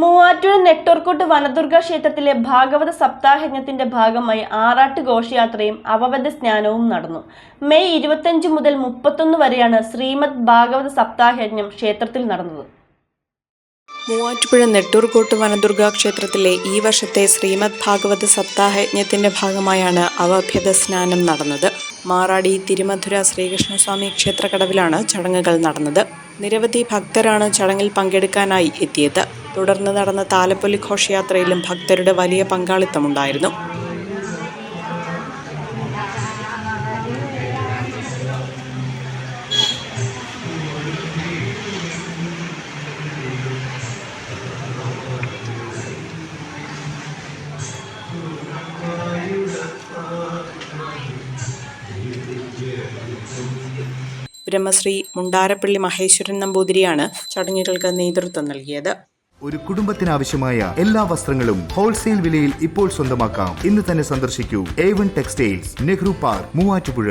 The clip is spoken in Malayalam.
മൂവാറ്റുപുഴ നെട്ടൂർക്കോട്ട് വനദുർഗ ക്ഷേത്രത്തിലെ ഭാഗവത സപ്താഹയജ്ഞത്തിന്റെ ഭാഗമായി ആറാട്ട് ഘോഷയാത്രയും അവവദ സ്നാനവും നടന്നു. മെയ് 25 മുതൽ 31 വരെയാണ് ശ്രീമദ് ഭാഗവത സപ്താഹയജ്ഞം ക്ഷേത്രത്തിൽ നടന്നത്. മൂവാറ്റുപുഴ നെട്ടൂർക്കോട്ട് വനദുർഗ ക്ഷേത്രത്തിലെ ഈ വർഷത്തെ ശ്രീമദ് ഭാഗവത സപ്താഹയജ്ഞത്തിന്റെ ഭാഗമായാണ് അവഭ്യദ സ്നാനം നടന്നത്. മാറാടി തിരുമധുര ശ്രീകൃഷ്ണസ്വാമി ക്ഷേത്രക്കടവിലാണ് ചടങ്ങുകൾ നടന്നത്. നിരവധി ഭക്തരാണ് ചടങ്ങിൽ പങ്കെടുക്കാനായി എത്തിയത്. തുടർന്ന് നടന്ന താലപ്പൊലി ഘോഷയാത്രയിലും ഭക്തരുടെ വലിയ പങ്കാളിത്തമുണ്ടായിരുന്നു. ബ്രഹ്മശ്രീ മുണ്ടാരപ്പള്ളി മഹേശ്വരൻ നമ്പൂതിരിയാണ് ചടങ്ങുകൾക്ക് നേതൃത്വം നൽകിയത്. ഒരു കുടുംബത്തിനാവശ്യമായ എല്ലാ വസ്ത്രങ്ങളും ഹോൾസെയിൽ വിലയിൽ ഇപ്പോൾ സ്വന്തമാക്കാം. ഇന്ന് തന്നെ സന്ദർശിക്കൂ A1 textiles, Nehru park, Muvattupuzha.